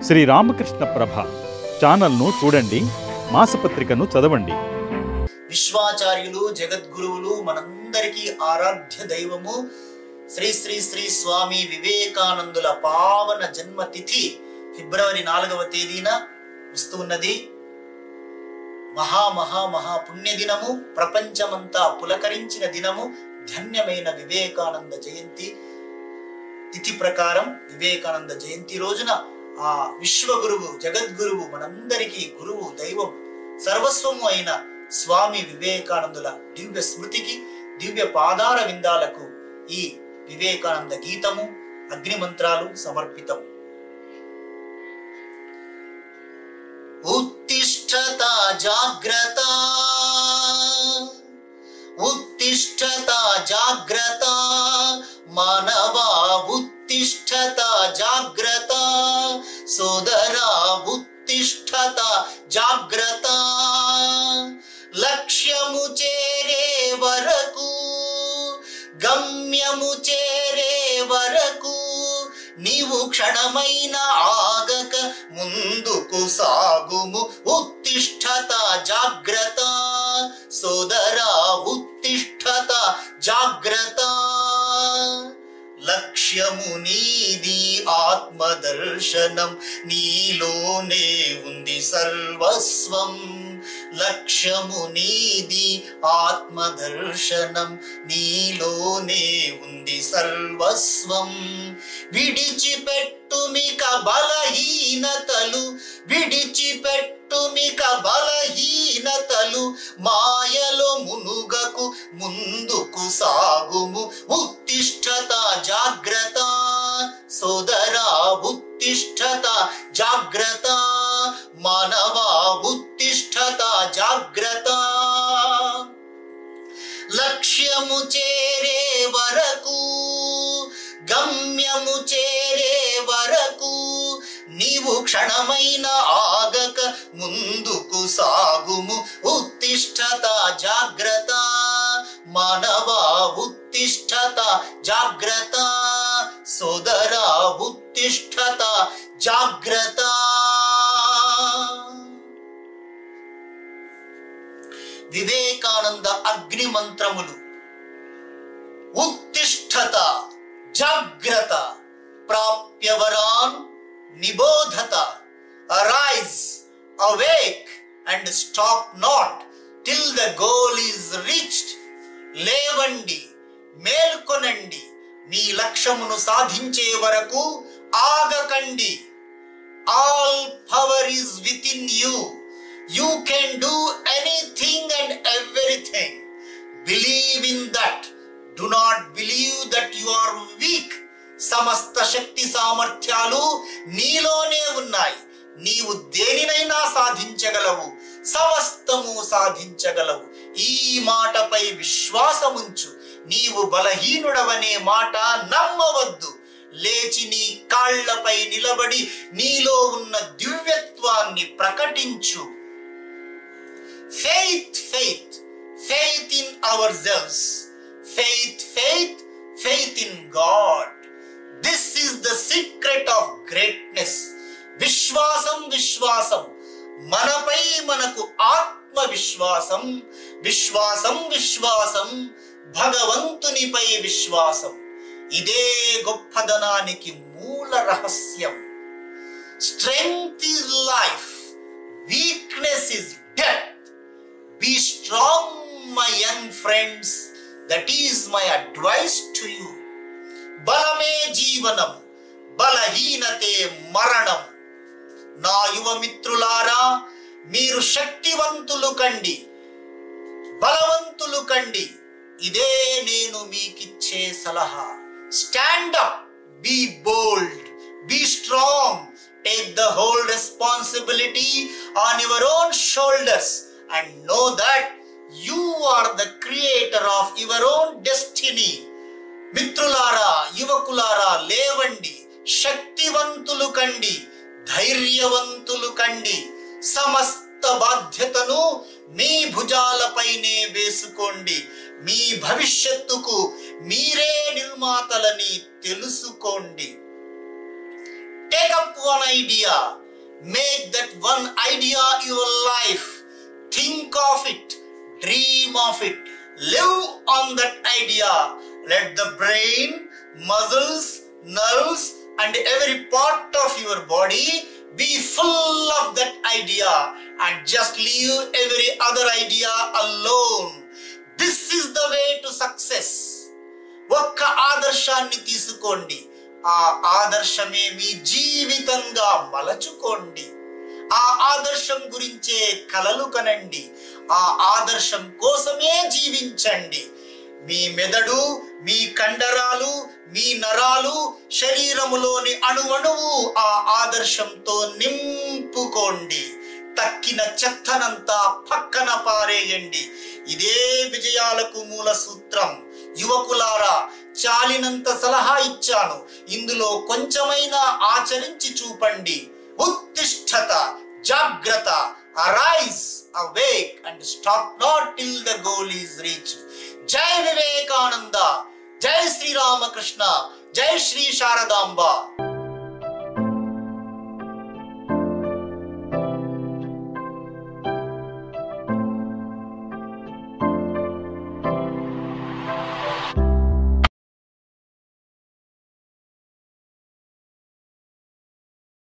శ్రీ రామకృష్ణ ప్రభ ఛానల్ను చూడండి, మాసపత్రికను చదవండి. విశ్వాచార్యులు, జగద్గురువులు, మనందరికీ ఆరాధ్య దైవము శ్రీ శ్రీ శ్రీ స్వామి వివేకానందుల పావన జన్మతిథి ఫిబ్రవరి 4వ తేదీన వస్తూ ఉన్నది. మహా పుణ్యదినము, ప్రపంచమంతా పులకరించిన దినము, ధన్యమైన వివేకానంద జయంతి తిథి ప్రకారం వివేకానంద జయంతి రోజున ఆ విశ్వగురువు, జగద్గురువు, మనందరికీ గురువు, దైవం, సర్వస్వము అయిన స్వామి వివేకానందుల దివ్య స్మృతికి, దివ్య పాదార విందాలకు ఈ వివేకానంద గీతము, అగ్నిమంత్రాలు సమర్పితం. ఉత్తిష్ఠత జాగ్రత్త, ఉత్తిష్ఠత జాగ్రత్త, మానవా ఉత్తిష్ఠత జాగ్రత్త, సోదరా ఉత్తిష్ఠత జాగ్రత్త. లక్ష్యము చేరే వరకు, గమ్యము చేరే వరకు నీవు క్షణమైన ఆగక ముందుకు సాగుము. ఉత్తిష్ఠత జాగ్రత్త, సోదరా ఉత్తిష్ఠత జాగ్రత్త. లక్ష్యము నీది ఆత్మదర్శనం, నీలోనే ఉంది సర్వస్వం. లక్ష్యము నీది ఆత్మదర్శనం, నీలోనే ఉంది సర్వస్వం. విడిచిపెట్టుమిక బలహీనతలు, విడిచిపెట్టుమిక బలహీనతలు, మాయలో మునుగకు ముందుకు సాగుము. ఉత్తిష్ఠత జాగ్రత్త, సోదరా ఉత్తిష్ఠత జాగ్రత్త, మానవా ఉత్తిష్ఠత జాగ్రత్త. లక్ష్యము చేరే వరకు, గమ్యము చేరే వరకు నీవు క్షణమైన ఆగక ముందుకు సాగుము. ఉత్తిష్ఠత జాగ్రత్త, మానవా ఉత్తిష్ఠత జాగ్రత్త, సోదరా ఉత్తిష్ఠత జాగ్రత్త. వివేకానంద అగ్ని మంత్రములు. ఉత్తిష్ఠత జాగ్రత్త, ప్రాప్యవరాన్ నిబోధత. Arise, awake and stop not till the goal is reached. లేవండి, మేల్కొనండి, మీ లక్ష్యమును సాధించే వరకు ఆగకండి. All power is within you. You can do anything and everything. Believe in that. Do not believe that you are weak. సమస్త శక్తి సామర్థ్యాలు నీలోనే ఉన్నాయి. నీవు దేనినైనా సాధించగలవు, సమస్తము సాధించగలవు. ఈ మాటపై విశ్వాసముంచు. నీవు బలహీనుడవనే మాట నమ్మవద్దు. లేచి నీ కాళ్లపై నిలబడి నీలో ఉన్న దివ్యత్వాన్ని ప్రకటించు. Faith, faith, faith in ourselves. Faith, faith, faith in God. This is the secret of greatness. విశ్వాసం, విశ్వాసం, మనపై మనకు ఆత్మ విశ్వాసం. విశ్వాసం, విశ్వాసం, భగవంతునిపై విశ్వాసం. ఇదే గొప్పదనానికి మూల రహస్యం. Strength is life, weakness is death. Be strong, my young friends. That is my advice to you. బలమే జీవనం, బలహీనతే మరణం. నా యువ మిత్రులారా, మీరు శక్తివంతులు కండి, బలవంతులు కండి. ఇదే నేను మీకిచ్చే సలహా. Stand up, be bold, be strong. Take the whole responsibility on your own shoulders and know that you are the creator of your own destiny. మిత్రులారా, యువకులారా, లేవండి, శక్తివంతులు కండి, ధైర్యవంతులు కండి. సమస్త బాధ్యతను మీ భుజాలపైనే వేసుకోండి. మీ భవిష్యత్తుకు మీరే నిర్మాతలని తెలుసుకోండి. take up one idea. Make that one idea your life. Think of it. Dream of it. Live on that idea. Let the brain, muscles, nerves and every part of your body be full of that idea and just leave every other idea alone. This is the way to success. ఒక్క ఆదర్శాన్ని తీసుకోండి, ఆ ఆదర్శమే మీ జీవితంగా మలచుకోండి. ఆ ఆదర్శం గురించే కలలు కనండి. ఆ ఆదర్శం కోసమే జీవించండి. మీ మెదడు, మీ కండరాలు, మీ నరాలు, శరీరములోని అణువణువు ఆ ఆదర్శంతో నింపుకోండి. తక్కిన చెత్తనంతా పక్కన పారేయండి. ఇదే విజయాలకు మూల సూత్రం. యువకులారా, చాలినంత సలహా ఇచ్చాను, ఇందులో కొంచెమైనా ఆచరించి చూపండి. ఉత్తిష్ఠత, జాగ్రత్త, arise, awake and stop not till the goal is reached. జై వివేకానంద, జై శ్రీ రామకృష్ణ, జై శ్రీ శారదాంబ.